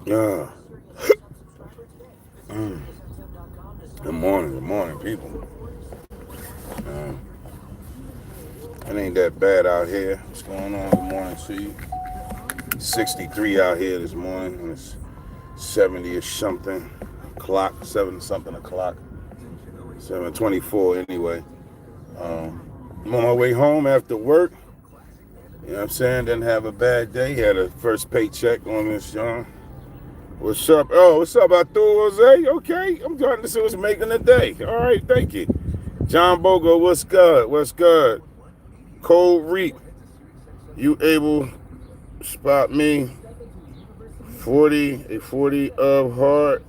Yeah. Good morning, people. It ain't that bad out here. What's going on? Good morning to you. 63 out here this morning, and it's 70-ish something o'clock, 7 something o'clock, 7:24 anyway. I'm on my way home after work. You know what I'm saying? Didn't have a bad day. Had a first paycheck on this, John. What's up? Oh, what's up, Arthur Jose? Okay, I'm trying to see what's making the day. All right, thank you. John Bogo, what's good? What's good? Cold Reap, you able to spot me 40 of heart?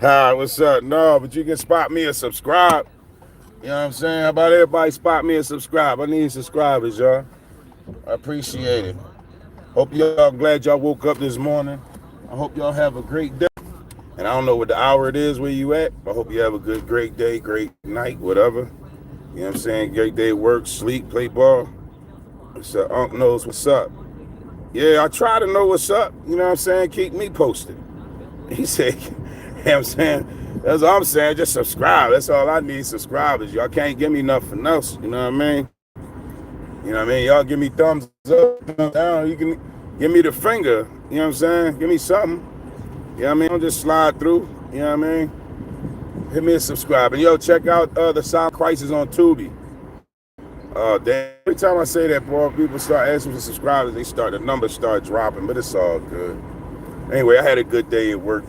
Hi, what's up? No, but you can spot me and subscribe. You know what I'm saying? How about everybody spot me and subscribe? I need subscribers, y'all. I appreciate it. Hope y'all glad y'all woke up this morning. I hope y'all have a great day. And I don't know what the hour it is where you at. I hope you have a great day, great night, whatever. You know what I'm saying? Great day, work, sleep, play ball. So Unc knows what's up. Yeah, I try to know what's up. You know what I'm saying? Keep me posted. He said, you know what I'm saying? That's all I'm saying. Just subscribe. That's all I need, subscribers. Y'all can't give me nothing else. You know what I mean? You know what I mean? Y'all give me thumbs up, thumbs down. You can give me the finger. You know what I'm saying? Give me something. You know what I mean? Don't just slide through. You know what I mean? Hit me a subscribe. And yo, check out the Silent Crisis on Tubi. Damn, every time I say that, boy, people start asking for subscribers, the numbers start dropping, but it's all good. Anyway, I had a good day at work.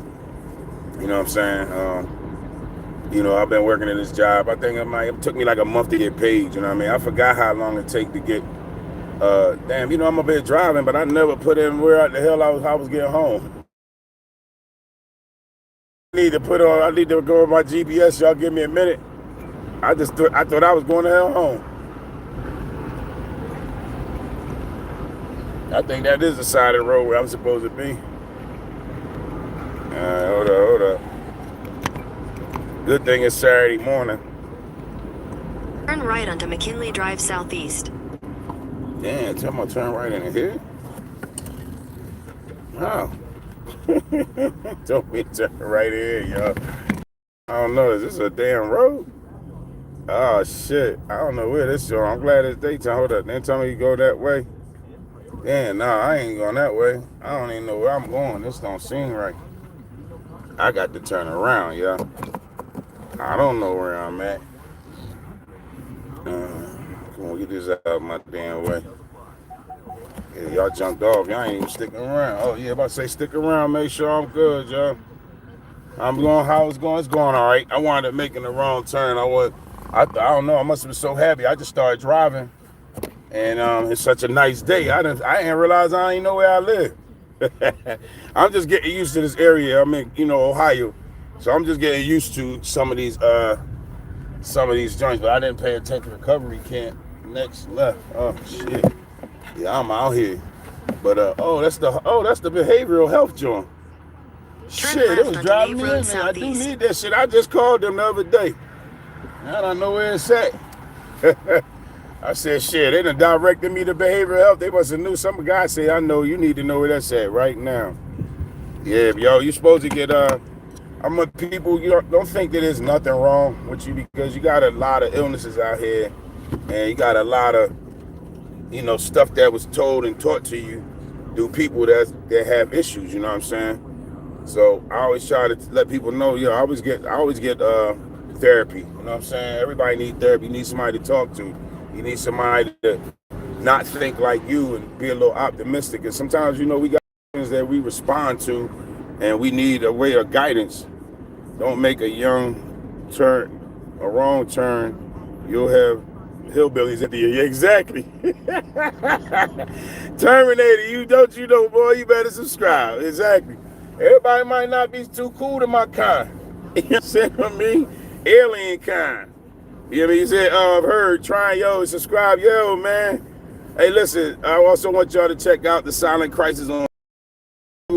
You know what I'm saying? You know, I've been working in this job. I think it took me like a month to get paid. You know what I mean? I forgot how long it take to get. Damn, you know, I'm a bit driving, but I never put in where the hell I was getting home. I need to go with my GPS. Y'all give me a minute. I thought I was going the hell home. I think that is the side of the road where I'm supposed to be. Hold up. Good thing it's Saturday morning. Turn right onto McKinley Drive Southeast. Damn, tell me to turn right in here. Wow. Told me to turn right in, y'all. I don't know, is this a damn road? Oh shit. I don't know where this is. I'm glad it's daytime. Hold up. They tell me you go that way. Damn, nah, I ain't going that way. I don't even know where I'm going. This don't seem right. I got to turn around, y'all. I don't know where I'm at. Come on, get this out of my damn way. Yeah, y'all jumped off. Y'all ain't even sticking around. Oh, yeah, about to say stick around. Make sure I'm good, y'all. I'm going how it's going. It's going all right. I wound up making the wrong turn. I don't know. I must have been so happy. I just started driving. And it's such a nice day. I didn't realize I ain't know where I live. I'm just getting used to this area. I'm in, Ohio. So I'm just getting used to some of these joints, but I didn't pay attention to recovery camp. Next left. Oh shit. Yeah, I'm out here. But that's the behavioral health joint. Shit, it was driving me in there. I do need that shit. I just called them the other day. I don't know where it's at. I said, shit, they done directed me to behavioral health. They must have knew. Some guy said, I know, you need to know where that's at right now. Yeah, yo, you supposed to get, people, don't think that there's nothing wrong with you because you got a lot of illnesses out here and you got a lot of, stuff that was told and taught to you do people that have issues. You know what I'm saying? So I always try to let people know. I always get therapy. You know what I'm saying? Everybody needs therapy. You need somebody to talk to. You need somebody to not think like you and be a little optimistic. And sometimes, we got things that we respond to, and we need a way of guidance. Don't make a wrong turn. You'll have hillbillies at the end. Exactly. Terminator, you know, boy, you better subscribe. Exactly. Everybody might not be too cool to my kind. You know what I'm saying? Alien kind. You know what I mean? He said, I've heard, try subscribe. Yo, man. Hey, listen, I also want y'all to check out the Silent Crisis on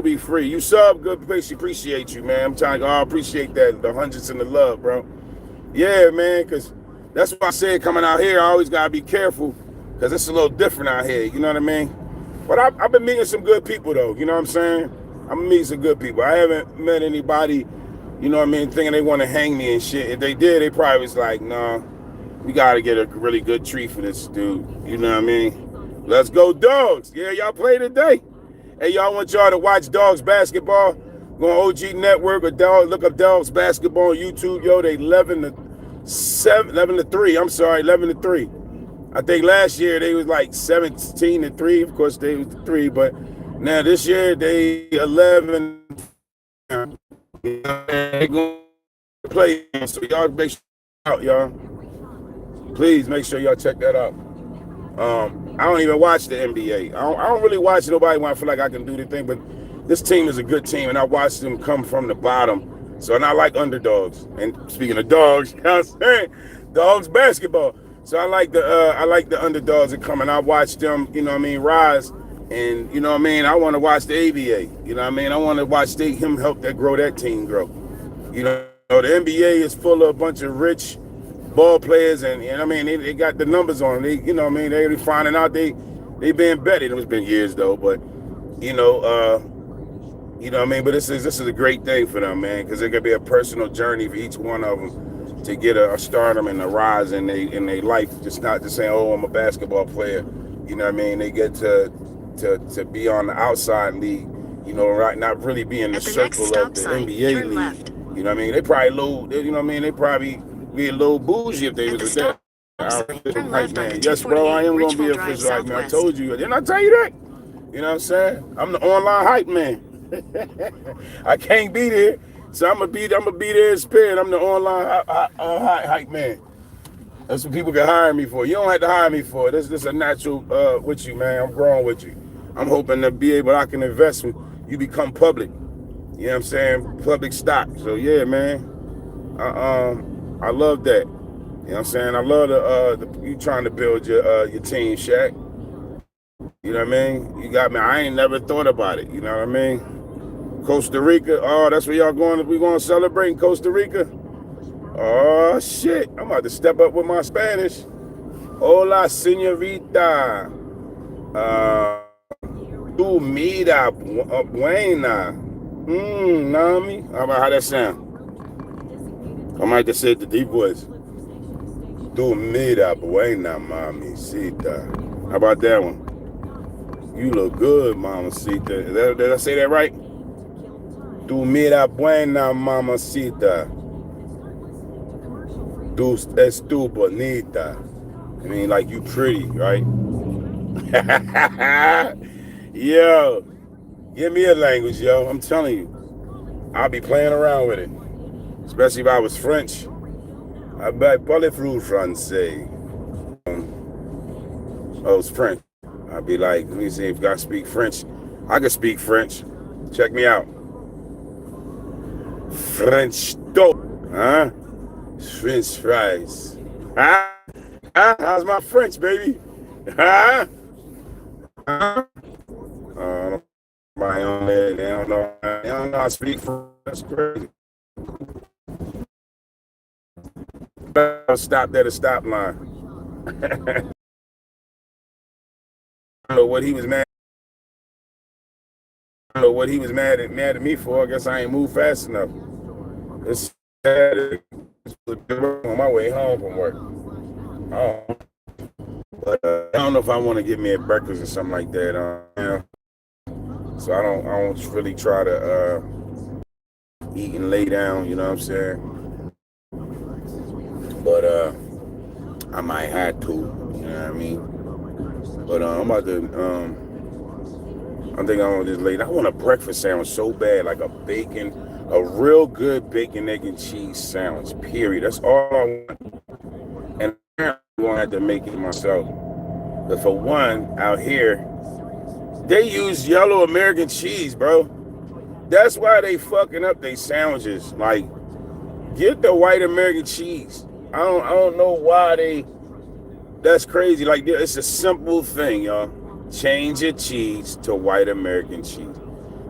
be free. You sub, good place. Appreciate you, man. I'm trying to appreciate that. The hundreds and the love, bro. Yeah, man, because that's what I said coming out here. I always got to be careful because it's a little different out here. You know what I mean? But I've been meeting some good people, though. You know what I'm saying? I'm meeting some good people. I haven't met anybody, you know what I mean, thinking they want to hang me and shit. If they did, they probably was like, nah, we got to get a really good treat for this dude. You know what I mean? Let's go, Dawgs. Yeah, y'all play today. Hey, y'all want y'all to watch Dawgs basketball? Go on OG Network or look up Dawgs basketball on YouTube. Yo, they 11 to 3. I'm sorry, 11 to 3. I think last year they was like 17 to 3. Of course, they was 3, but now this year they 11. They going to play, so y'all make sure out, y'all. Please make sure y'all check that out. I don't even watch the NBA. I don't really watch nobody when I feel like I can do the thing, but this team is a good team, and I watched them come from the bottom. So, and I like underdogs. And speaking of dogs, you know what I'm saying? Dawgs basketball. So I like the underdogs that come, and I watch them, you know what I mean, rise. And, you know what I mean, I want to watch the ABA. You know what I mean? I want to watch him help grow that team grow. You know, the NBA is full of a bunch of rich ball players, and I mean, they got the numbers on them. They, you know what I mean, they finding out they been betted. It's been years though, but you know what I mean. But this is a great thing for them, man, because it could be a personal journey for each one of them to get a stardom and a rise in their life. Just not to say, oh, I'm a basketball player. You know what I mean? They get to be on the outside league. You know, right? Not really be in the circle of the NBA league. You know what I mean? They probably low. You know what I mean? They probably be a little bougie if they was there. Man. Yes, bro, I am gonna be official hype man. I told you. Didn't I tell you that? You know what I'm saying? I'm the online hype man. I can't be there, so I'm gonna be there in spirit. I'm the online hype man. That's what people can hire me for. You don't have to hire me for it. This is a natural with you, man. I'm growing with you. I'm hoping to be able I can invest when you become public. You know what I'm saying? Public stock. So yeah, man. I love that. You know what I'm saying? I love you trying to build your team, Shaq. You know what I mean? You got me. I ain't never thought about it. You know what I mean? Costa Rica. Oh, that's where y'all going. We going to celebrate in Costa Rica? Oh, shit. I'm about to step up with my Spanish. Hola, señorita. Tu mira buena. Nami. How about how that sound? I might just say it the deep voice. Tu mira buena, mamacita. How about that one? You look good, mamacita. Did I say that right? Tu mira buena, mamacita. Es tu bonita. I mean, like you pretty, right? Yo, give me a language, yo. I'm telling you. I'll be playing around with it. Especially if I was French. I parle français. Oh, it's French. I'd be like, let me see if I speak French. I can speak French. Check me out. French toast. Huh? French fries. Huh? How's my French, baby? Huh? My own head. They don't know how to speak French. That's crazy. Stopped at a stop line. I don't know what he was mad. I don't know what he was mad at me for. I guess I ain't moved fast enough. It's Saturday. On my way home from work. But I don't know if I want to get me a breakfast or something like that. So I don't really try to eat and lay down, you know what I'm saying? But I might have to, you know what I mean? But I'm about to I think I want to just lay down. I want a breakfast sandwich so bad, like a real good bacon, egg, and cheese sandwich, period. That's all I want. And I'm going to have to make it myself. But for one, out here, they use yellow American cheese, bro. That's why they fucking up their sandwiches. Like, get the white American cheese. I don't know why that's crazy. Like, it's a simple thing, y'all. Change your cheese to white American cheese.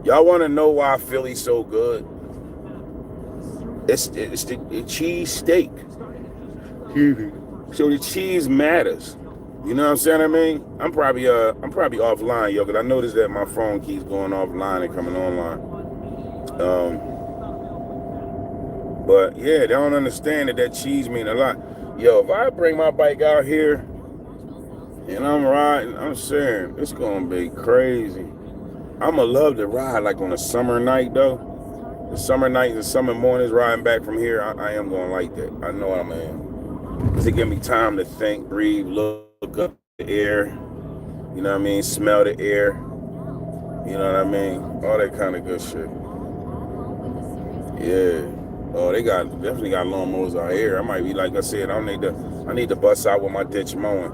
Y'all want to know why Philly's so good? It's the cheese steak. So the cheese matters. You know what I'm saying? I mean, I'm probably offline, yo, because I noticed that my phone keeps going offline and coming online. But yeah, they don't understand that cheese mean a lot. Yo, if I bring my bike out here and I'm riding, I'm saying it's gonna be crazy. I'ma love to ride like on a summer night though. The summer nights and summer mornings riding back from here, I am gonna like that. I know I am. Because it give me time to think, breathe, look up the air. You know what I mean? Smell the air. You know what I mean? All that kind of good shit. Yeah. Oh, they definitely got lawnmowers out here. I might be, like I said, I need to bust out with my ditch mowing.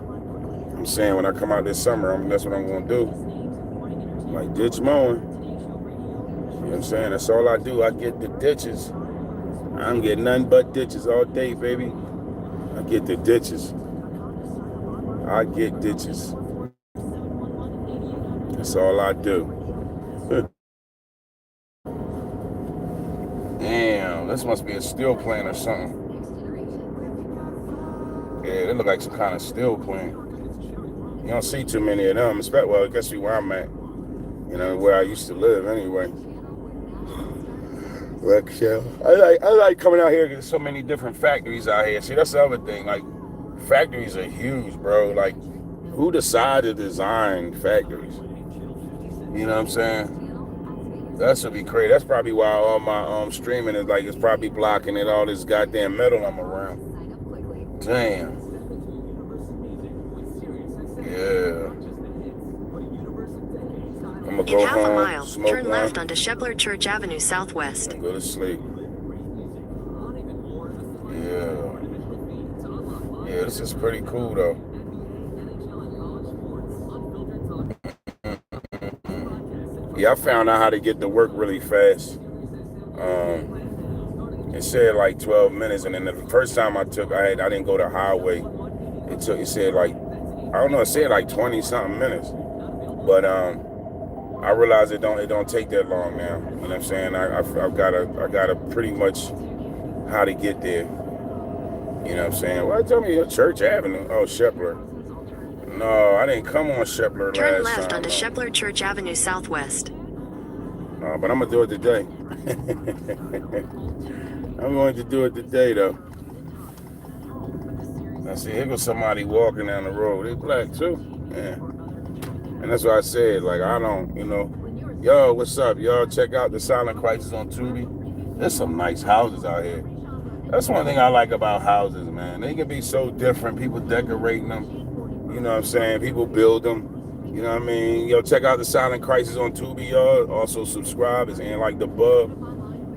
I'm saying when I come out this summer, that's what I'm gonna do. Like ditch mowing. You know what I'm saying? That's all I do. I get the ditches. I'm getting nothing but ditches all day, baby. I get the ditches. I get ditches. That's all I do. Damn, this must be a steel plant or something. Yeah, they look like some kind of steel plant. You don't see too many of them. Well, I guess where I'm at. You know, where I used to live anyway. Like, yeah, I like coming out here because there's so many different factories out here. See, that's the other thing. Like, factories are huge, bro. Like, who decided to design factories? You know what I'm saying? That should be crazy. That's probably why all my streaming is like, it's probably blocking it, all this goddamn metal I'm around. Damn. Yeah. I'm gonna go home. In half a mile, turn one. left onto Shepler Church Avenue Southwest. And go to sleep. Yeah. Yeah, this is pretty cool though. Yeah, I found out how to get to work really fast. It said like 12 minutes, and then the first time I didn't go the highway. It said like, I don't know, it said like 20 something minutes. But I realize it don't take that long now. You know what I'm saying? I've got a pretty much how to get there. You know what I'm saying? Well, tell me Church Avenue. Oh, Shepler. No, I didn't come on Shepler Turn last left time. onto Shepler Church Avenue Southwest. No, but I'm gonna do it today. I'm going to do it today though. I see here goes somebody walking down the road. They black too. Yeah. And that's what I said. Like, I don't, you know. Yo, what's up? Y'all check out the Silent Crisis on Tubi. There's some nice houses out here. That's one thing I like about houses, man. They can be so different. People decorating them. You know what I'm saying? People build them. You know what I mean? Yo, check out the Silent Crisis on Tubi, y'all. Also subscribe. It's in like the bub.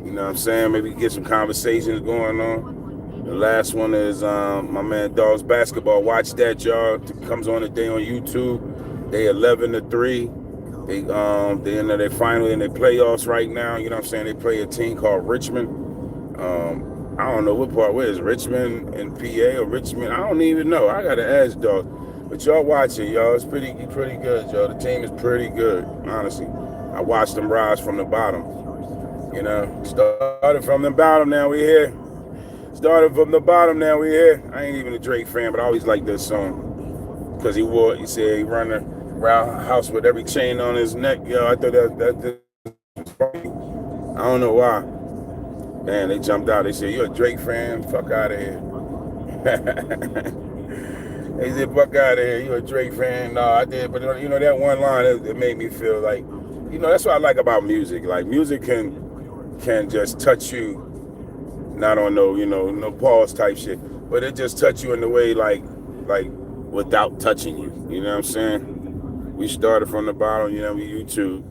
You know what I'm saying? Maybe get some conversations going on. The last one is my man Dawgs basketball. Watch that, y'all. It comes on today on YouTube. They 11-3. They're finally in the playoffs right now. You know what I'm saying? They play a team called Richmond. I don't know where is Richmond in PA or Richmond? I don't even know. I gotta ask Dawgs. But y'all watch it, y'all. It's pretty good, y'all. The team is pretty good, honestly. I watched them rise from the bottom. You know, started from the bottom, now we here. Started from the bottom, now we here. I ain't even a Drake fan, but I always liked this song. Because he said he run around the house with every chain on his neck. Yo, I thought that was funny. I don't know why. Man, they jumped out. They said, you a Drake fan? Fuck out of here. They said, fuck out of here. You a Drake fan? No, I did. But you know, that one line, it made me feel like, that's what I like about music. Like music can just touch you, not on no pause type shit, but it just touch you in the way like without touching you. You know what I'm saying? We started from the bottom, we YouTube.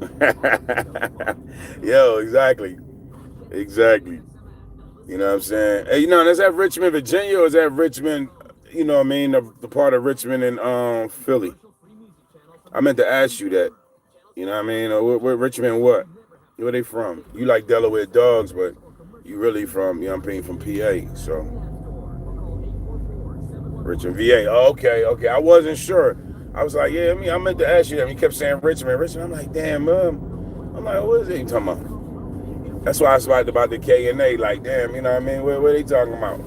Yo, exactly. You know what I'm saying? Hey, is that Richmond, Virginia, or is that Richmond, the part of Richmond and Philly? I meant to ask you that. You know what I mean? Or where Richmond what? Where they from? You like Delaware Dawgs, but you really from, from PA, so. Richmond, VA. Oh, okay. I wasn't sure. I was like, yeah, I meant to ask you that. You kept saying Richmond. I'm like, damn, I'm like, what is he talking about? That's why I was about the K&A, like, damn, you know what I mean? What they talking about?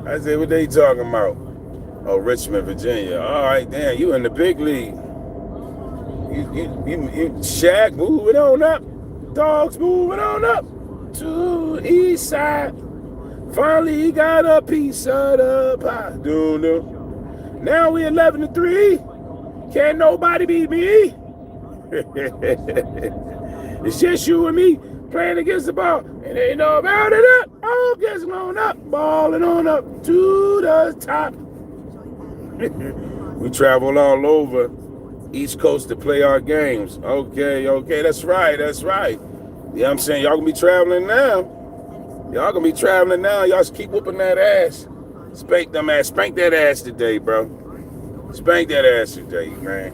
I said, what they talking about? Oh, Richmond, Virginia. All right, damn, you in the big league. You Shaq moving on up. Dawgs moving on up to the east side. Finally, he got a piece of the pie. Now we 11-3. Can't nobody beat me. It's just you and me playing against the ball. And ain't no about it up. All gets on up. Balling on up to the top. We travel all over East Coast to play our games. Okay, that's right. You know what I'm saying? Y'all gonna be traveling now. Y'all just keep whooping that ass. Spank that ass today, bro. Spank that ass today, man.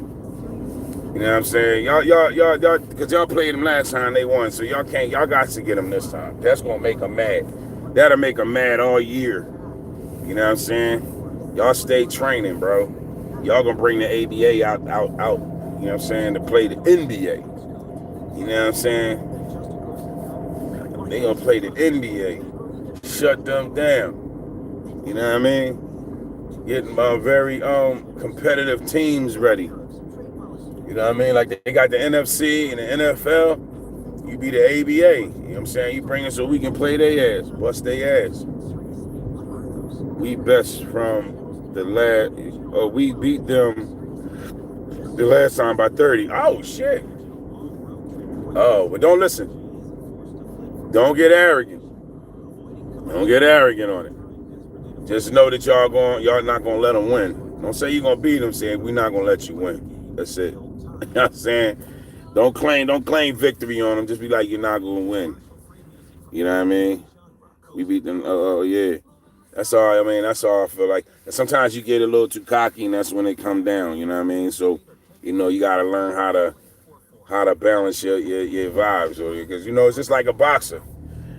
You know what I'm saying? Y'all, because y'all played them last time, they won. So y'all got to get them this time. That's gonna make them mad. That'll make them mad all year. You know what I'm saying? Y'all stay training, bro. Y'all gonna bring the ABA out. You know what I'm saying? To play the NBA. You know what I'm saying? They gonna play the NBA. Shut them down. You know what I mean? Getting my very competitive teams ready. You know what I mean? Like they got the NFC and the NFL. You be the ABA. You know what I'm saying? You bring it so we can play their ass, bust their ass. We best from the last. We beat them the last time by 30. Oh shit. Oh, but don't listen. Don't get arrogant. Don't get arrogant on it. Just know that y'all not gonna let them win. Don't say you're gonna beat them. Say we're not gonna let you win. That's it. You know what I'm saying? Don't claim victory on them. Just be like, you're not gonna win. You know what I mean? We beat them. Oh yeah. That's all. That's all I feel like. And sometimes you get a little too cocky, and that's when they come down. You know what I mean? So, you gotta learn how to balance your vibes, because it's just like a boxer.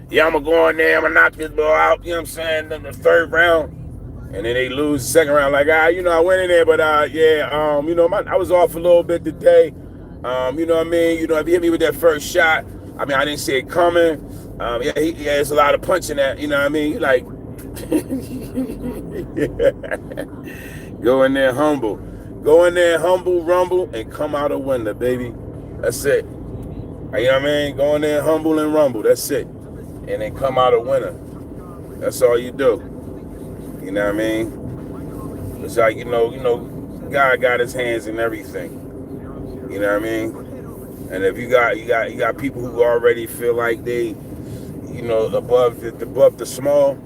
Yeah, I'm gonna go in there, I'm gonna knock this ball out. You know what I'm saying? Then the third round, and then they lose the second round. Like, I went in there, but I was off a little bit today. You know what I mean? If you hit me with that first shot, I didn't see it coming. It's a lot of punching that. You know what I mean? You like. Go in there humble, rumble, and come out a winner, baby. That's it. You know what I mean? Go in there humble and rumble. That's it. And then come out a winner. That's all you do. You know what I mean? It's like, God got his hands in everything. You know what I mean? And if you got people who already feel like they, above the small,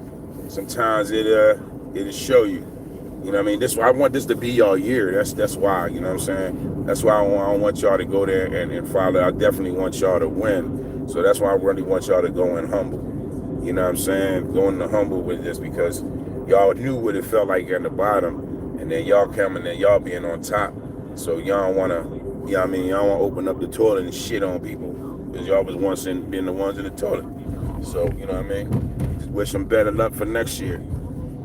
sometimes it'll show you. You know what I mean? I want this to be y'all year. That's why, you know what I'm saying? That's why I don't want y'all to go there and follow. I definitely want y'all to win. So that's why I really want y'all to go in humble. You know what I'm saying? Go in the humble with this, because y'all knew what it felt like at the bottom, and then y'all coming and y'all being on top. So y'all don't want to, you know what I mean? Y'all want to open up the toilet and shit on people, because y'all was once being the ones in the toilet. So, you know what I mean? Just wish them better luck for next year.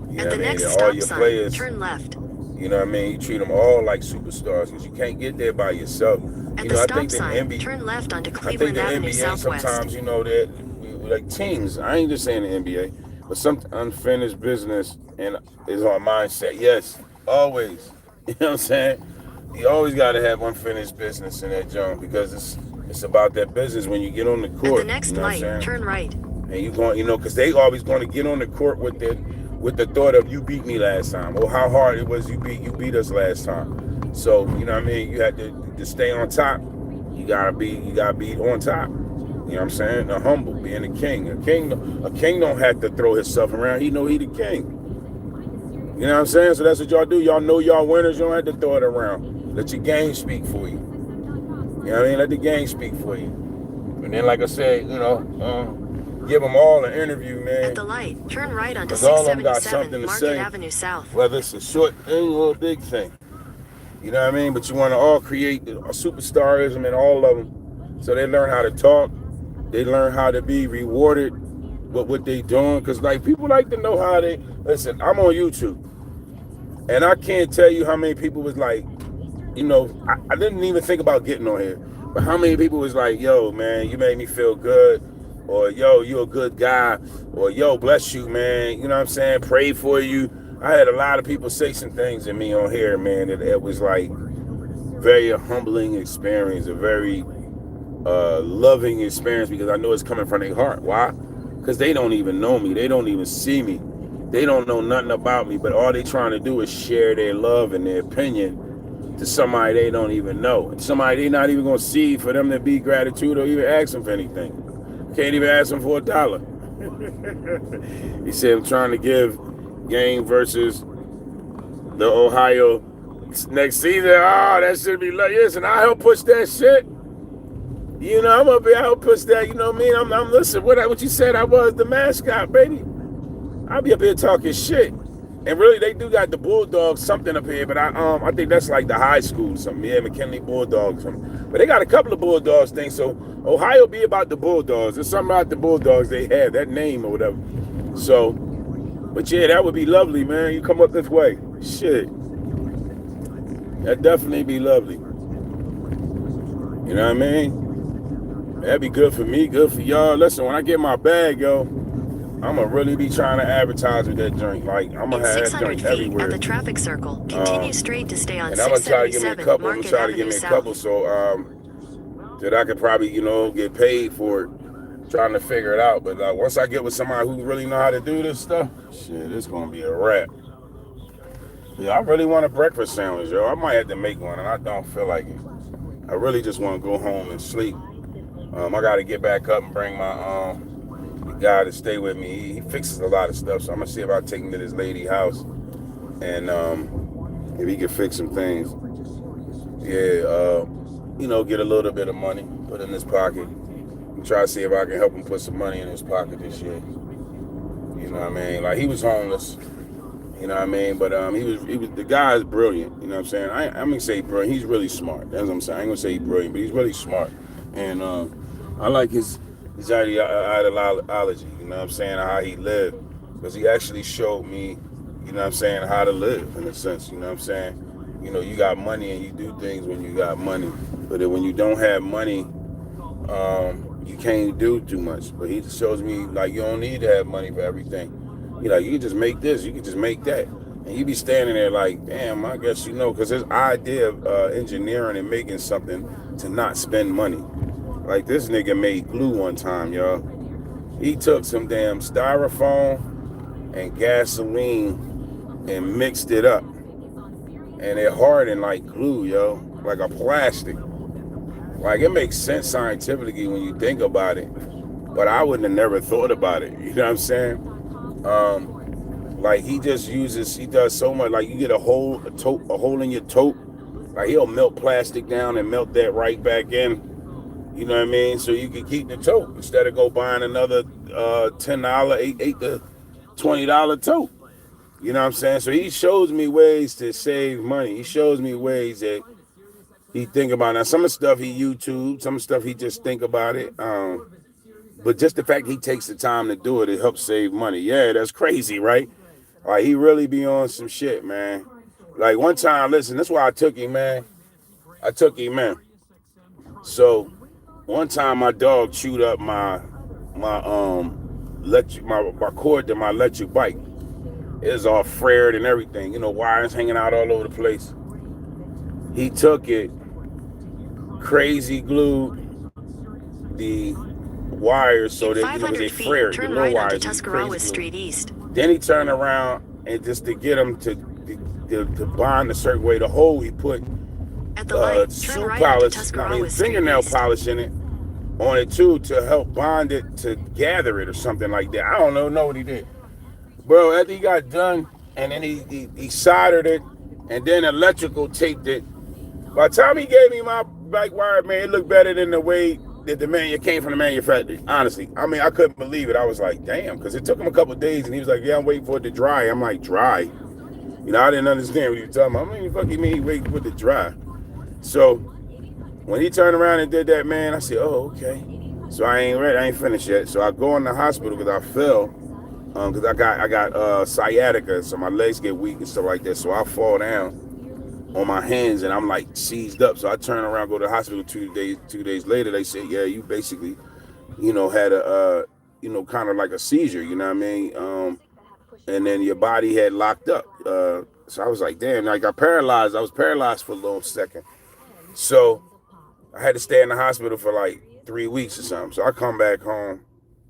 You know At the what I mean? next And stop all your sign, players, turn left. you know what I mean? You treat them all like superstars, because you can't get there by yourself. At You the know, I stop think the sign, NBA, turn left onto I think Cleveland the Avenue NBA Southwest. sometimes, that we like teams. I ain't just saying the NBA, but some unfinished business and is our mindset. Yes, always. You know what I'm saying? You always got to have unfinished business in that joint, because it's about that business when you get on the court. At the next you know light, what I'm saying? turn right. And you going, because they always going to get on the court with the thought of, you beat me last time, or how hard it was you beat us last time. So, you know what I mean? You had to stay on top. You gotta be on top. You know what I'm saying? The humble, being a king. A king don't have to throw himself around. He know he the king. You know what I'm saying? So that's what y'all do. Y'all know y'all winners. You don't have to throw it around. Let your game speak for you. You know what I mean? Let the game speak for you. And then, like I said, give them all an interview, man. At the light, turn right onto Because all of them got something 677 to Market say, Avenue South. whether it's a short thing or a big thing. You know what I mean? But you want to all create a superstarism in all of them, so they learn how to talk. They learn how to be rewarded with what they doing. Because like people like to know how they listen. I'm on YouTube, and I can't tell you how many people was like, I didn't even think about getting on here, but how many people was like, yo, man, you made me feel good, or yo, you a good guy, or yo, bless you, man. You know what I'm saying? Pray for you. I had a lot of people say some things to me on here, man. It was like very humbling experience, a very loving experience, because I know it's coming from their heart. Why? Because they don't even know me. They don't even see me. They don't know nothing about me, but all they trying to do is share their love and their opinion to somebody they don't even know. And somebody they not even going to see for them to be gratitude or even ask them for anything. Can't even ask them for $1. He said, I'm trying to give game versus the Ohio next season. Oh, that should be like, listen, I help push that shit. You know, I'm up here, I help push that, you know what I mean? I'm listen, what you said I was the mascot, baby. I'll be up here talking shit. And really, they do got the Bulldogs something up here, but I think that's like the high school or something. Yeah, McKinley Bulldogs something. But they got a couple of Bulldogs things, so Ohio be about the Bulldogs. There's something about the Bulldogs they have, that name or whatever. So, but yeah, that would be lovely, man. You come up this way. Shit. That'd definitely be lovely. You know what I mean? That'd be good for me, good for y'all. Listen, when I get my bag, yo, I'm gonna really be trying to advertise with that drink. Like, I'm gonna have that 600 drink feet everywhere. at the traffic circle, continue straight to stay on And I'm gonna try to give me a 677 couple. I'm Market gonna try to give Avenue me a South. couple so that I could probably, get paid for it. Trying to figure it out. But once I get with somebody who really know how to do this stuff, shit, it's gonna be a wrap. Yeah, I really want a breakfast sandwich, yo. I might have to make one, and I don't feel like it. I really just want to go home and sleep. I got to get back up and bring my the guy to stay with me. He fixes a lot of stuff, so I'm gonna see if I take him to this lady's house, and if he can fix some things. Yeah, get a little bit of money, put in his pocket, and try to see if I can help him put some money in his pocket this year. You know what I mean? Like, he was homeless. You know what I mean? But he was the guy is brilliant. You know what I'm saying? I'm gonna say brilliant. He's really smart. That's what I'm saying. I ain't gonna say he's brilliant, but he's really smart. And I like his ideology. You know what I'm saying? How he lived, because he actually showed me, you know what I'm saying, how to live in a sense. You know what I'm saying? You got money and you do things when you got money, but when you don't have money, you can't do too much. But he shows me, like, you don't need to have money for everything. You can just make this, you can just make that. And you be standing there like, damn, I guess because his idea of engineering and making something to not spend money. Like, this nigga made glue one time, y'all. He took some damn styrofoam and gasoline and mixed it up. And it hardened like glue, yo, like a plastic. Like, it makes sense scientifically when you think about it. But I wouldn't have never thought about it. You know what I'm saying? Like, he does so much. Like, you get a hole in your tote. Like, he'll melt plastic down and melt that right back in. You know what I mean? So you can keep the tote instead of go buying another $10, $8 to $20 tote. You know what I'm saying? So he shows me ways to save money. He shows me ways that he think about. Now, some of the stuff he YouTube, some of the stuff he just think about it. But just the fact he takes the time to do it helps save money. Yeah, that's crazy, right? Like, he really be on some shit, man. Like, one time, listen, that's why I took him, man. So one time my dog chewed up my cord to my electric bike. It was all frayed and everything, wires hanging out all over the place. He took it, crazy glued the wires so that they frayed. Turn right onto Tuscarawas Street East. Then he turned around and just to get him to bind a certain way, the hole he put At the light, turn shoe right onto polish, Tuscarawas Street fingernail East. polish in it on it too to help bond it to gather it or something like that. I don't know what he did. Bro, after he got done, and then he soldered it, and then electrical taped it. By the time he gave me my bike wire, man, it looked better than the way that it came from the manufacturer. Honestly, I mean, I couldn't believe it. I was like, damn, because it took him a couple of days, and he was like, yeah, I'm waiting for it to dry. I'm like, dry? You know, I didn't understand what he was talking about. I mean, fuck you mean he waiting for it to dry? So when he turned around and did that, man, I said, oh, okay. So I ain't ready. I ain't finished yet. So I go in the hospital because I fell. Because I got sciatica, so my legs get weak and stuff like that. So I fall down on my hands and I'm like seized up. So I turn around, go to the hospital 2 days later. They say, yeah, you basically, had a, kind of like a seizure, you know what I mean? And then your body had locked up. So I was like, damn, I got paralyzed. I was paralyzed for a little second. So I had to stay in the hospital for like 3 weeks or something. So I come back home,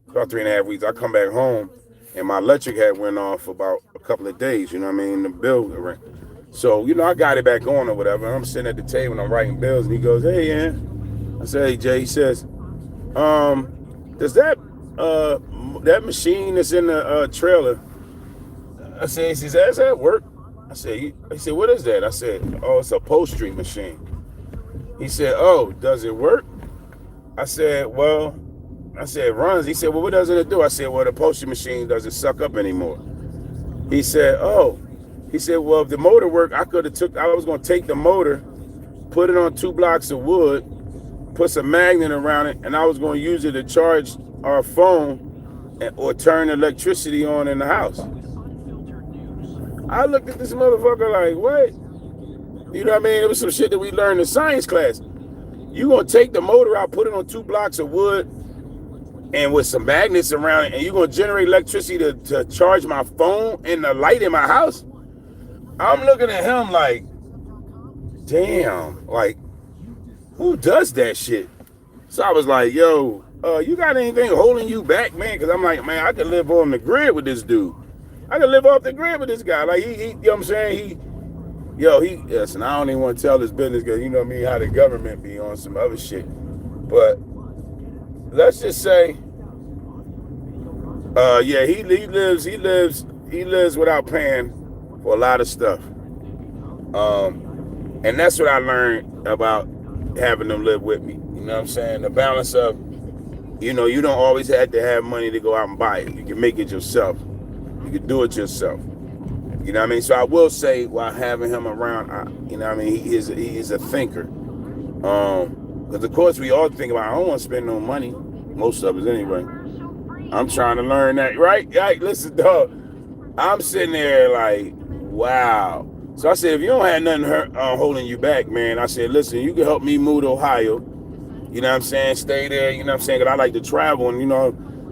about 3.5 weeks. I come back home. And my electric had went off for about a couple of days, you know what I mean? The bill. So, I got it back on or whatever. And I'm sitting at the table and I'm writing bills. And he goes, hey, Ian. I said, hey, Jay. He says, does that machine that's in the trailer, I said, he says, does that work? I said, he said, what is that? I said, oh, it's a upholstery machine. He said, oh, does it work? I said, it runs. He said, well, what does it do? I said, well, the upholstery machine doesn't suck up anymore. He said, oh. He said, well, if the motor worked, I was going to take the motor, put it on 2 blocks of wood, put some magnet around it, and I was going to use it to charge our phone or turn electricity on in the house. I looked at this motherfucker like, what? You know what I mean? It was some shit that we learned in science class. You going to take the motor out, put it on 2 blocks of wood, and with some magnets around it, and you're going to generate electricity to charge my phone and the light in my house? I'm looking at him like, damn, like, who does that shit? So I was like, yo, you got anything holding you back, man? Because I'm like, man, I could live on the grid with this dude. I could live off the grid with this guy. Like, he you know what I'm saying? Listen, I don't even want to tell this business because you know me, how the government be on some other shit. But let's just say, he lives without paying for a lot of stuff. And that's what I learned about having them live with me. You know what I'm saying? The balance of, you don't always have to have money to go out and buy it. You can make it yourself. You can do it yourself. You know what I mean? So I will say, while having him around, you know what I mean, he is a thinker. Because of course we all think about, I don't want to spend no money. Most of us anyway. I'm trying to learn that, right? Listen, dog. I'm sitting there like, wow. So I said, if you don't have nothing holding you back, man, I said, listen, you can help me move to Ohio. You know what I'm saying? Stay there, you know what I'm saying? Because I like to travel and,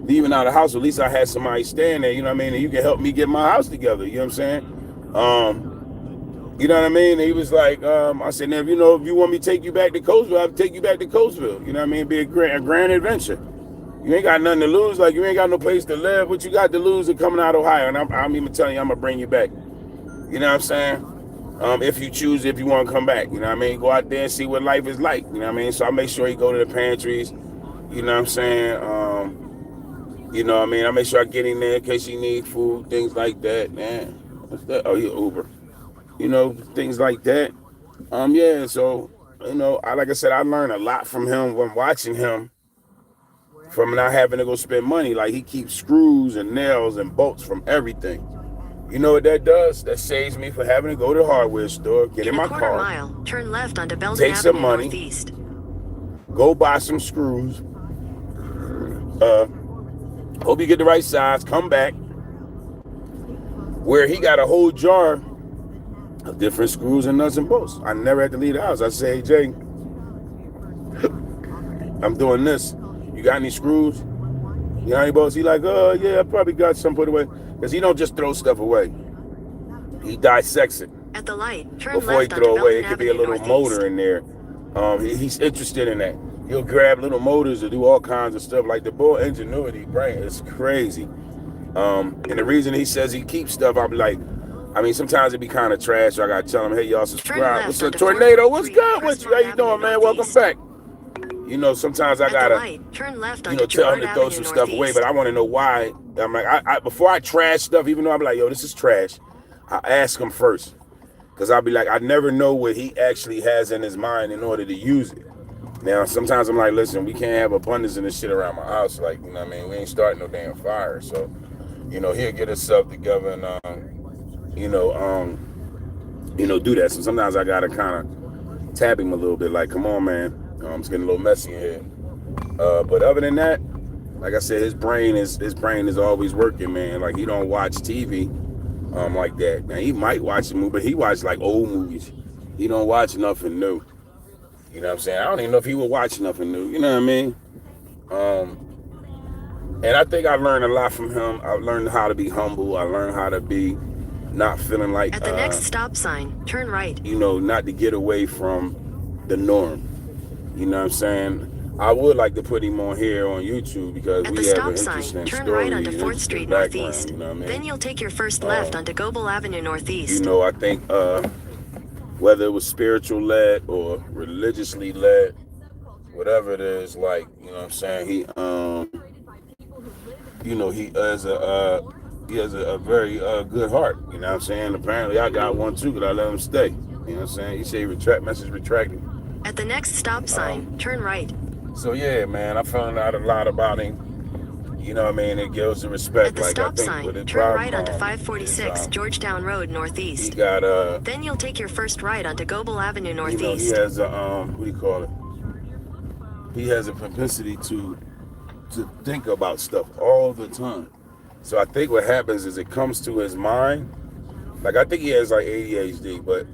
leaving out of the house, at least I had somebody staying there, you know what I mean? And you can help me get my house together, you know what I'm saying? You know what I mean? And he was like, I said, now, if you want me to take you back to Coatesville, I'll take you back to Coatesville. You know what I mean? It'd be a grand adventure. You ain't got nothing to lose. Like, you ain't got no place to live. What you got to lose is coming out of Ohio. And I'm even telling you, I'm going to bring you back. You know what I'm saying? If you choose, if you want to come back. You know what I mean? Go out there and see what life is like. You know what I mean? So I make sure he go to the pantries. You know what I'm saying? You know what I mean? I make sure I get in there in case he need food, things like that. Man, what's that? Oh, yeah, Uber. Things like that. Yeah, so, like I said, I learned a lot from him when watching him. From not having to go spend money. Like, he keeps screws and nails and bolts from everything. You know what that does? That saves me from having to go to the hardware store, get in my car. In a quarter mile, turn left onto Belden Take some Avenue money. Northeast. Go buy some screws. Hope you get the right size. Come back. Where he got a whole jar of different screws and nuts and bolts. I never had to leave the house. I say, hey, Jay, I'm doing this. You got any screws? You got any bolts? He like, yeah, I probably got some put away. Because he don't just throw stuff away. He dissects it. At the light, turn Before left he throw onto away, Belden it could be a Avenue little Northeast. motor in there. He's interested in that. He'll grab little motors to do all kinds of stuff. Like the boy ingenuity, brain, it's crazy. And the reason he says he keeps stuff, I'll be like, I mean, sometimes it be kind of trash. So I gotta tell them, hey, y'all Turn subscribe. left What's up, onto Tornado? 4th What's Street, good with you? How Crestmont you doing, Avenue man? Welcome Northeast. back. You know, sometimes I At the gotta, light, turn left you onto know, tell them Girard to throw Avenue some stuff away, but Northeast. I want to know why. I'm like, before I trash stuff, even though I'm like, yo, this is trash, I ask him first. Because I'll be like, I never know what he actually has in his mind in order to use it. Now, sometimes I'm like, listen, we can't have abundance in this shit around my house. Like, you know what I mean? We ain't starting no damn fire. So, you know, he'll get himself together and, you know, do that. So sometimes I got to kind of tap him a little bit. Like, come on, man. It's getting a little messy in here. But other than that, like I said, his brain is always working, man. Like, he don't watch TV like that. Now, he might watch a movie, but he watch like old movies. He don't watch nothing new. You know what I'm saying? I don't even know if he would watch nothing new. You know what I mean? And I think I learned a lot from him. I learned how to be humble. I learned how to be not feeling like, At the next stop sign, turn right. you know, not to get away from the norm. You know what I'm saying? I would like to put him on here on YouTube because At we the have an stop sign, interesting turn story, right onto 4th interesting Street background. Northeast. You know what I mean? Then you'll take your first left onto Goebel Avenue You Northeast. know, I think whether it was spiritual led or religiously led, whatever it is, like, you know what I'm saying, he you know, he has a very good heart. You know what I'm saying? Apparently I got one too, because I let him stay. You know what I'm saying? He said message retracted. At the next stop sign, turn right. So yeah, man, I found out a lot about him. You know what I mean? It gives the respect. At the like, stop I think sign, with the turn right problem onto is, 546 Georgetown Road he Northeast. got Then you'll take your first right onto Goebel Avenue you know, he Northeast. has a what do you call it? He has a propensity to think about stuff all the time. So I think what happens is it comes to his mind. Like, I think he has like ADHD, but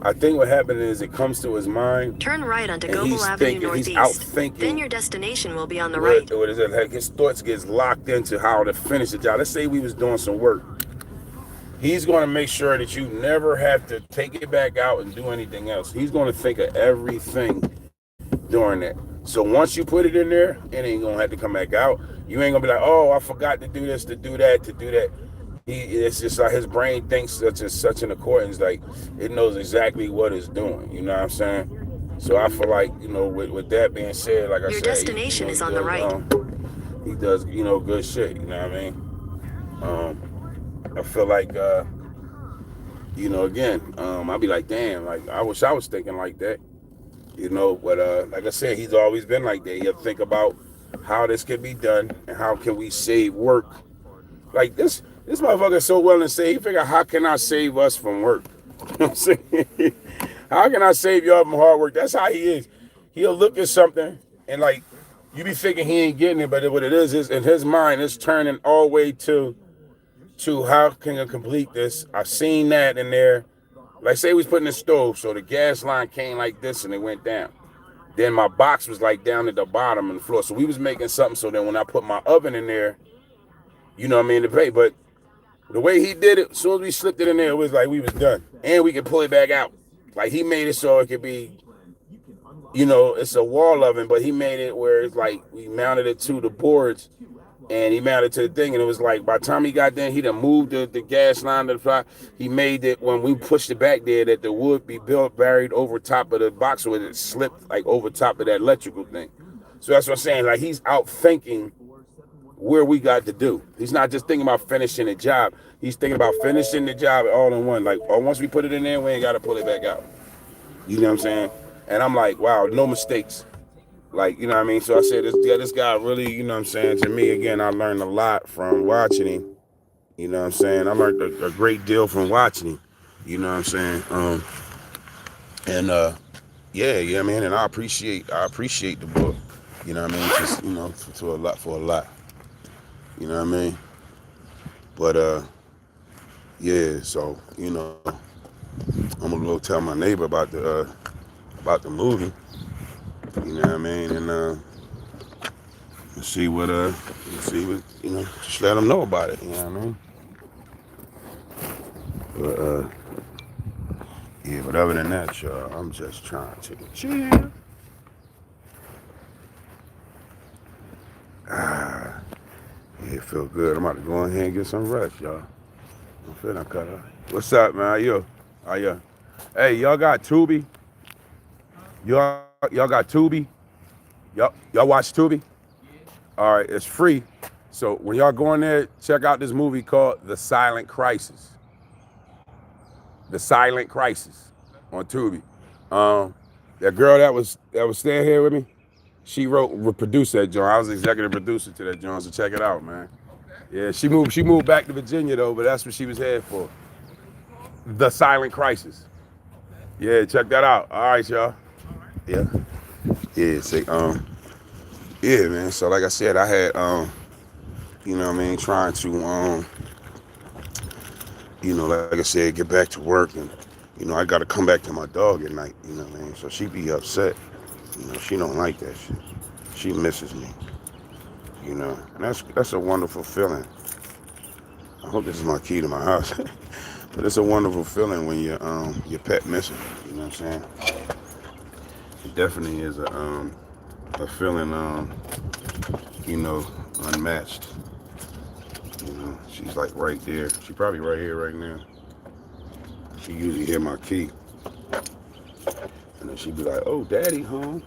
I think what happens is it comes to his mind. Turn right onto And Goebel he's Avenue thinking, he's Northeast. outthinking. Then your destination will be on the right. What is it? Like, his thoughts gets locked into how to finish the job. Let's say we was doing some work. He's going to make sure that you never have to take it back out and do anything else. He's going to think of everything during that. So once you put it in there, it ain't going to have to come back out. You ain't going to be like, oh, I forgot to do this, to do that, to do that. It's just like his brain thinks such in accordance, like it knows exactly what it's doing. You know what I'm saying? So I feel like, you know, with that being said, like I said, Your destination is on the right. He does, you know, good shit. You know what I mean? I feel like, you know, again, I'll be like, damn, like I wish I was thinking like that. You know, but like I said, he's always been like that. He'll think about how this can be done and how can we save work. Like this motherfucker is so well and say, he figure, how can I save us from work? You know what I'm saying? How can I save y'all from hard work? That's how he is. He'll look at something and like, you be thinking he ain't getting it, but what it is in his mind, it's turning all the way to how can I complete this? I've seen that in there. Like, say we was putting the stove, so the gas line came like this and it went down. Then my box was like down at the bottom of the floor. So we was making something so then when I put my oven in there, you know what I mean, to pay. But the way he did it, as soon as we slipped it in there, it was like we was done. And we could pull it back out. Like, he made it so it could be, you know, it's a wall oven, but he made it where it's like we mounted it to the boards and he mounted to the thing. And it was like by the time he got there, he done moved the gas line to the fly. He made it when we pushed it back there that the wood be buried over top of the box so it slipped like over top of that electrical thing. So that's what I'm saying. Like, he's out thinking where we got to do. He's not just thinking about finishing the job. He's thinking about finishing the job all in one. Like, oh, once we put it in there, we ain't got to pull it back out. You know what I'm saying? And I'm like, wow, no mistakes. Like, you know what I mean? So I said, this guy really, you know what I'm saying? To me, again, I learned a lot from watching him. You know what I'm saying? I learned a great deal from watching him. You know what I'm saying? Yeah, man. And I appreciate the book. You know what I mean? Just, you know, for a lot. You know what I mean? But yeah. So, you know, I'm gonna go tell my neighbor about the movie. You know what I mean? And see what you know. Just let them know about it. You know what I mean? But yeah. But other than that, y'all, I'm just trying to chill. Yeah, it feel good. I'm about to go ahead and get some rest, y'all. I'm finna cut her. What's up, man? How you? How you? Hey, y'all got Tubi? Y'all got Tubi? Y'all watch Tubi? All right, it's free. So when y'all go in there, check out this movie called The Silent Crisis. The Silent Crisis on Tubi. That girl that was staying here with me, she produced that joint. I was executive producer to that joint, so check it out, man. Yeah, she moved back to Virginia though, but that's what she was here for. The Silent Crisis. Yeah, check that out. All right, y'all. Yeah. Yeah, say yeah, man. So like I said, I had you know what I mean, trying to you know, like I said, get back to work and you know, I gotta come back to my dog at night, you know what I mean? So she be upset. You know, she don't like that shit. She misses me. You know, and that's a wonderful feeling. I hope this is my key to my house. But it's a wonderful feeling when your pet missing. You know what I'm saying? It definitely is a feeling you know, unmatched. You know, she's like right there. She probably right here right now. She usually hear my key. And then she'd be like, oh, daddy home.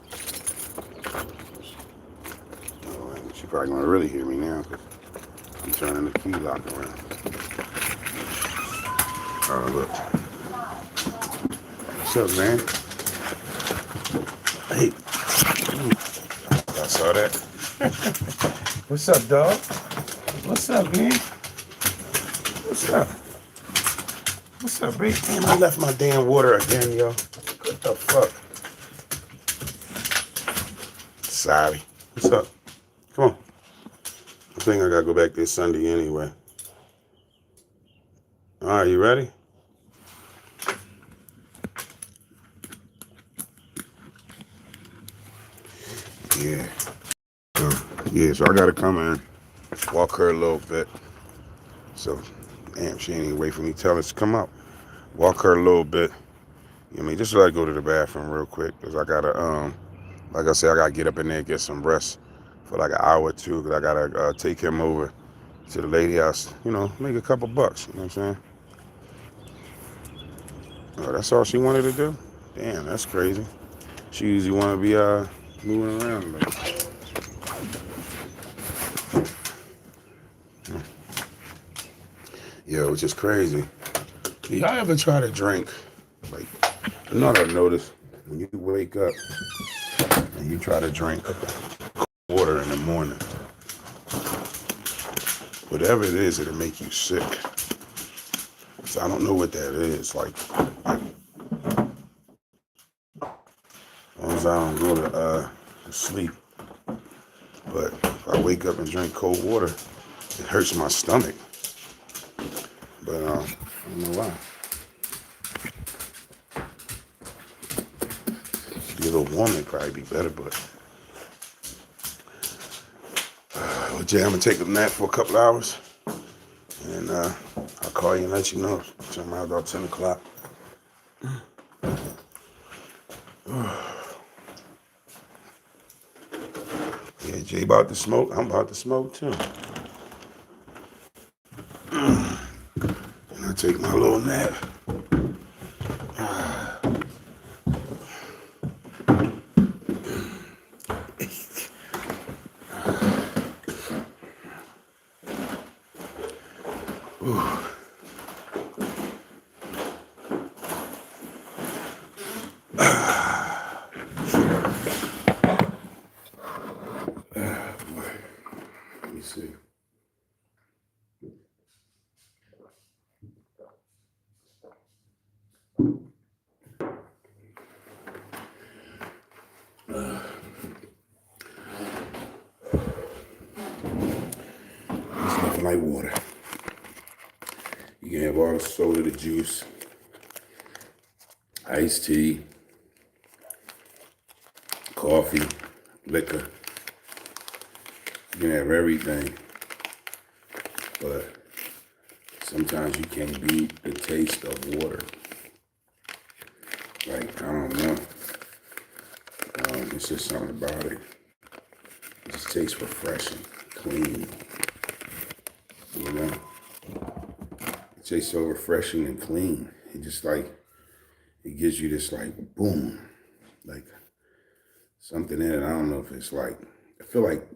Oh, she probably gonna really hear me now because I'm turning the key lock around. Oh, look. What's up, man? Hey. I saw that. What's up, dog? What's up, man? What's up? What's up, baby? Damn, I left my damn water again, yo. What the fuck? Sorry. What's up? Come on. I think I gotta go back this Sunday anyway. All right, you ready? Yeah. So I gotta come in, walk her a little bit. So, damn, she ain't even wait for me to tell her to come out. Walk her a little bit. You know what I mean? Just let her go to the bathroom real quick. Because I gotta, like I said, I gotta get up in there and get some rest for like an hour or two. Because I gotta take him over to the lady house, you know, make a couple bucks. You know what I'm saying? Oh, that's all she wanted to do? Damn, that's crazy. She usually want to be moving around. Like. Yo, it's just crazy. Do y'all ever try to drink? Like, you know what I've noticed? When you wake up and you try to drink water in the morning, whatever it is, it'll make you sick. So I don't know what that is. Like, as long as I don't go to sleep. But if I wake up and drink cold water, it hurts my stomach. But I don't know why. Be a little warm, it'd probably be better, but well, Jay, I'm gonna take a nap for a couple hours, and I'll call you and let you know. Sometime about 10 o'clock. Yeah, Jay about to smoke. I'm about to smoke too. And I take my little nap. Let me see. It's nothing like water. You can have all the soda, the juice, iced tea, coffee, liquor. You can have everything. But sometimes you can't beat the taste of water. Like, I don't know. It's just something about it. It just tastes refreshing, clean. You know? It tastes so refreshing and clean. It just like, it gives you this like boom, like something in it. I don't know if it's like, I feel like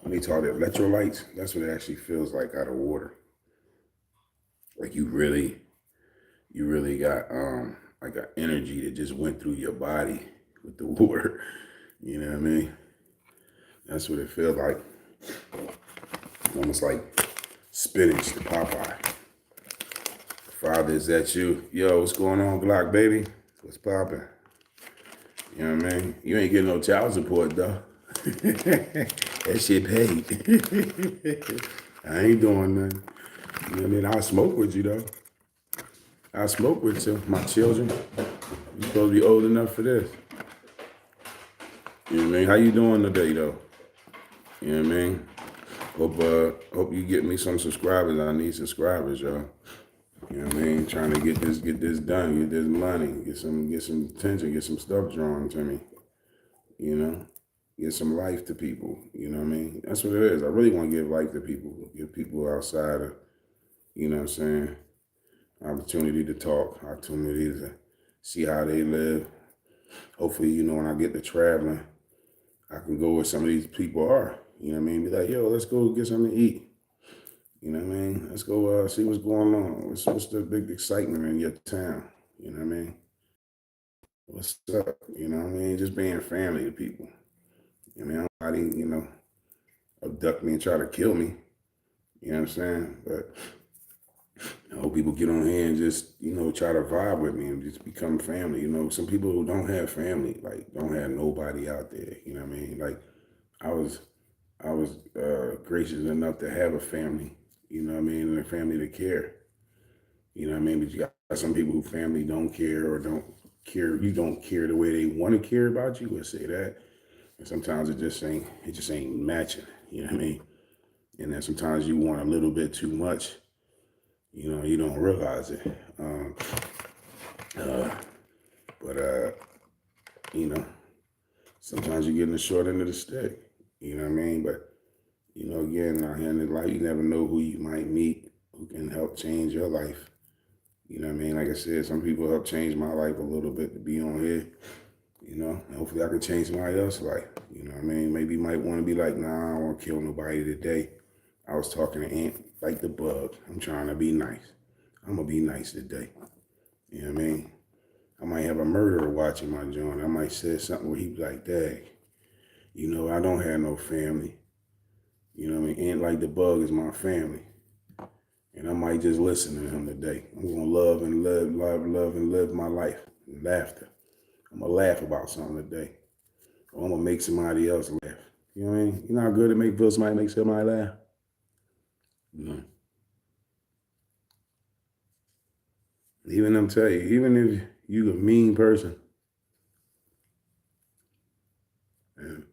when they talk about electrolytes, that's what it actually feels like out of water. Like you really got like an energy that just went through your body with the water. You know what I mean? That's what it feels like. Almost like spinach, the Popeye. Father, is that you? Yo, what's going on, Glock baby? What's poppin'? You know what I mean? You ain't getting no child support though. That shit paid. I ain't doing nothing. You know what I mean? I'll smoke with you though. I'll smoke with you, my children. You supposed to be old enough for this. You know what I mean? How you doing today though? You know what I mean? Hope you get me some subscribers. I need subscribers, y'all. You know what I mean? Trying to get this done, get this money, get some attention, get some stuff drawn to me. You know? Get some life to people. You know what I mean? That's what it is. I really want to give life to people. Give people outside of, you know what I'm saying, opportunity to talk, opportunity to see how they live. Hopefully, you know, when I get to traveling, I can go where some of these people are. You know what I mean? Be like, yo, let's go get something to eat. You know what I mean? Let's go see what's going on. What's the big excitement in your town? You know what I mean? What's up? You know what I mean? Just being family to people. I mean, nobody, you know, abduct me and try to kill me. You know what I'm saying? But I hope people get on here and just, you know, try to vibe with me and just become family. You know, some people who don't have family, like don't have nobody out there. You know what I mean? Like I was gracious enough to have a family. You know what I mean? And a family to care. You know what I mean? But you got some people who family don't care or don't care. You don't care the way they want to care about you. Let's say that. And sometimes it just ain't matching. You know what I mean? And then sometimes you want a little bit too much. You know, you don't realize it. But you know, sometimes you're getting the short end of the stick. You know what I mean? But you know, again, out here in this life, you never know who you might meet who can help change your life. You know what I mean? Like I said, some people help change my life a little bit to be on here. You know, and hopefully I can change somebody else's life. You know what I mean? Maybe you might want to be like, nah, I don't want to kill nobody today. I was talking to Ant like the bug. I'm trying to be nice. I'm going to be nice today. You know what I mean? I might have a murderer watching my joint. I might say something where he be like, dang, you know, I don't have no family. You know what I mean? Ant like the bug is my family. And I might just listen to him today. I'm going to love and live my life. Laughter. I'm going to laugh about something today. Or I'm going to make somebody else laugh. You know what I mean? You know how good it feel somebody make somebody laugh? You know. Even I'm telling you, even if you a mean person, and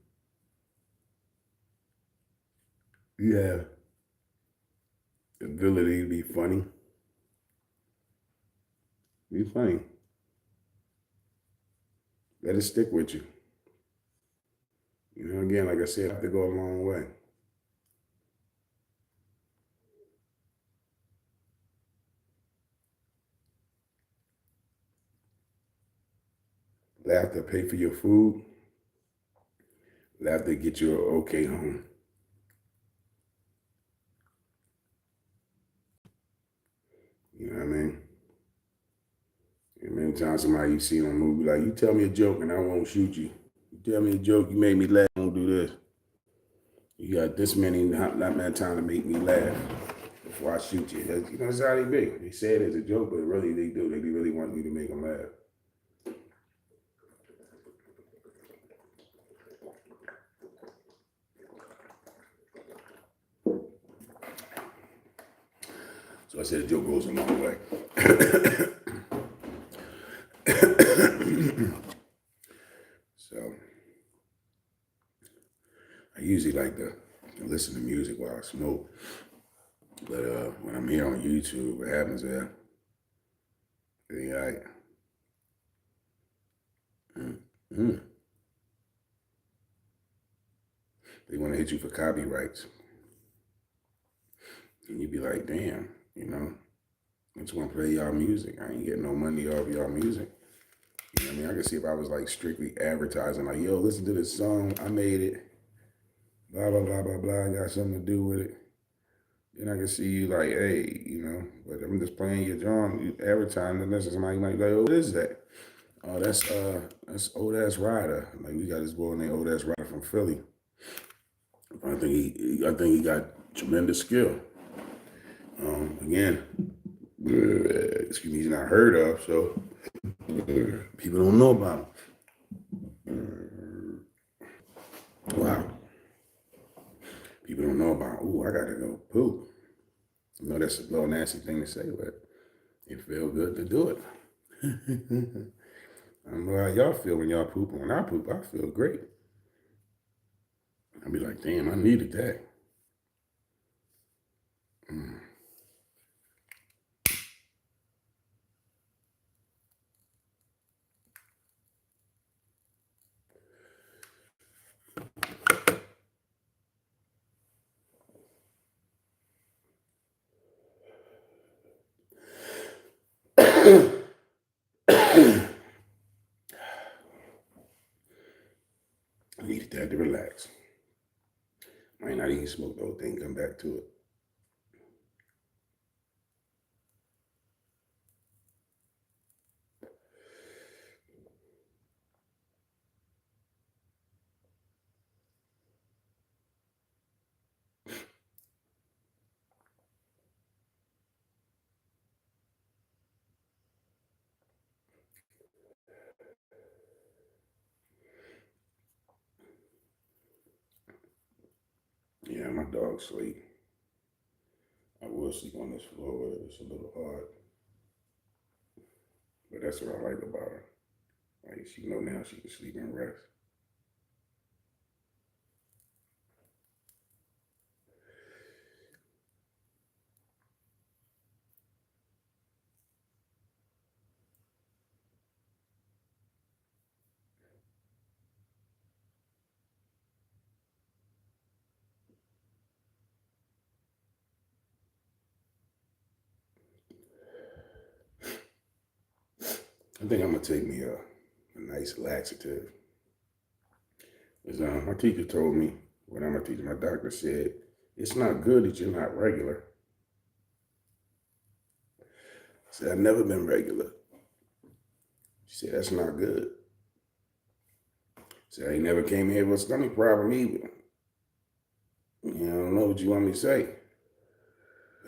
you have the ability to be funny, be funny. Let it stick with you. You know, again, like I said, I have to go a long way. Laughter pay for your food. Laughter get you an okay home. You know what I mean? And many times somebody you see on a movie like, you tell me a joke and I won't shoot you. You tell me a joke, you made me laugh, I won't do this. You got this many, not many time to make me laugh before I shoot you. You know, that's how they be. They say it as a joke, but really they do. They be really wanting you to make them laugh. So I said a joke goes a long way. So I usually like to listen to music while I smoke. But when I'm here on YouTube, what happens there? They they want to hit you for copyrights. And you be like, damn, you know, I just want to play y'all music. I ain't getting no money off y'all music. You know what I mean? I can see if I was like strictly advertising, like, yo, listen to this song, I made it, blah, blah, blah, blah, blah, I got something to do with it. Then I can see you like, hey, you know, but I'm just playing your drum, you advertising, and somebody might be like, oh, what is that? Oh, that's Old Ass Rider. Like, we got this boy named Old Ass Rider from Philly. I think he got tremendous skill. Again, excuse me, he's not heard of, so people don't know about him. Wow. People don't know about, ooh, I gotta go poop. You know, that's a little nasty thing to say, but it feels good to do it. I don't know how y'all feel when y'all poop. When I poop, I feel great. I'll be like, damn, I needed that. I needed that to relax. Might not even smoke the whole thing, come back to it. Yeah, my dog sleep. I will sleep on this floor, but it's a little hard. But that's what I like about her. Like, she know now she can sleep and rest. I think I'm gonna take me a nice laxative. Because my teacher told me, when I'm a teacher, my doctor said, it's not good that you're not regular. I said, I've never been regular. She said, that's not good. I said, I ain't never came here with a stomach problem either. You know, I don't know what you want me to say.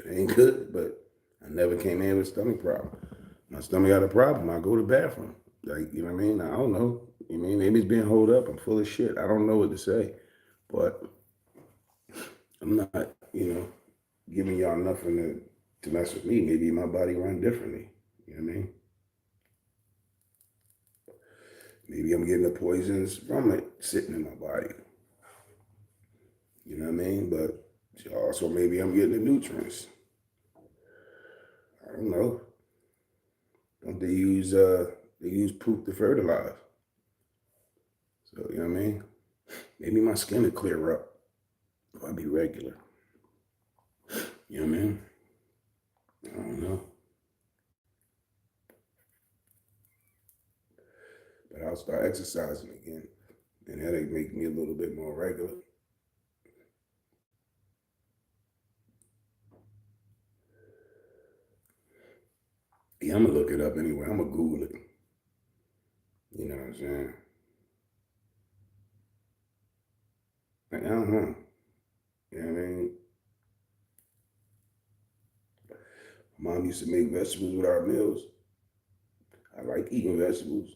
It ain't good, but I never came here with a stomach problem. My stomach got a problem, I go to the bathroom. Like, you know what I mean? I don't know. You mean, maybe it's being holed up. I'm full of shit. I don't know what to say. But I'm not, you know, giving y'all nothing to mess with me. Maybe my body run differently. You know what I mean? Maybe I'm getting the poisons from it sitting in my body. You know what I mean? But also maybe I'm getting the nutrients. I don't know. Don't they use poop to fertilize? So, you know what I mean? Maybe my skin will clear up if I be regular. You know what I mean? I don't know. But I'll start exercising again. And that'll make me a little bit more regular. Yeah, I'm gonna look it up anyway. I'm gonna Google it. You know what I'm saying? Like, I don't know. You know what I mean? Mom used to make vegetables with our meals. I like eating vegetables.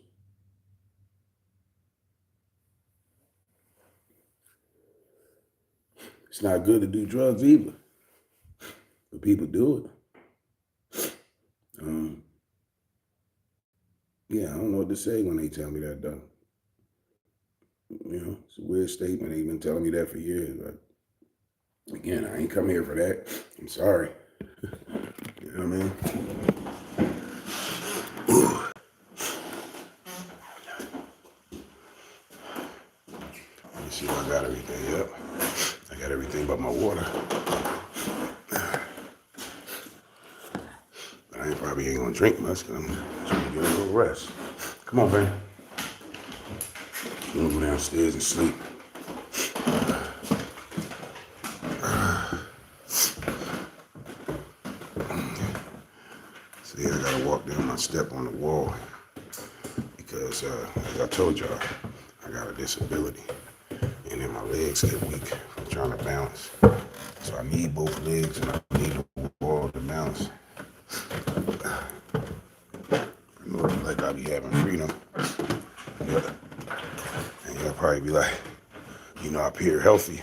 It's not good to do drugs either, but people do it. Yeah, I don't know what to say when they tell me that, though. You know, it's a weird statement. They've been telling me that for years. But again, I ain't come here for that. I'm sorry. You know what I mean? Let me see if I got everything. Yep. I got everything but my water. But I probably ain't gonna drink much because I'm trying to get a little rest. Come on, man. I'm gonna go downstairs and sleep. See, I gotta walk down my step on the wall because, as I told y'all, I got a disability, and then my legs get weak from trying to balance. So I need both legs, and I need the wall to balance. I know it be like I be having freedom, yeah. And y'all probably be like, you know, I appear healthy,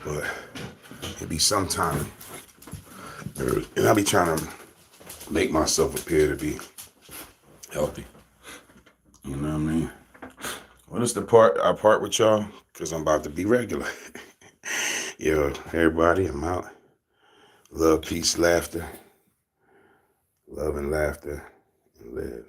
but it be sometime, and I be trying to make myself appear to be healthy. You know what I mean? Well, this the part I part with y'all because I'm about to be regular. Yo, everybody, I'm out. Love, peace, laughter. Love and laughter and live.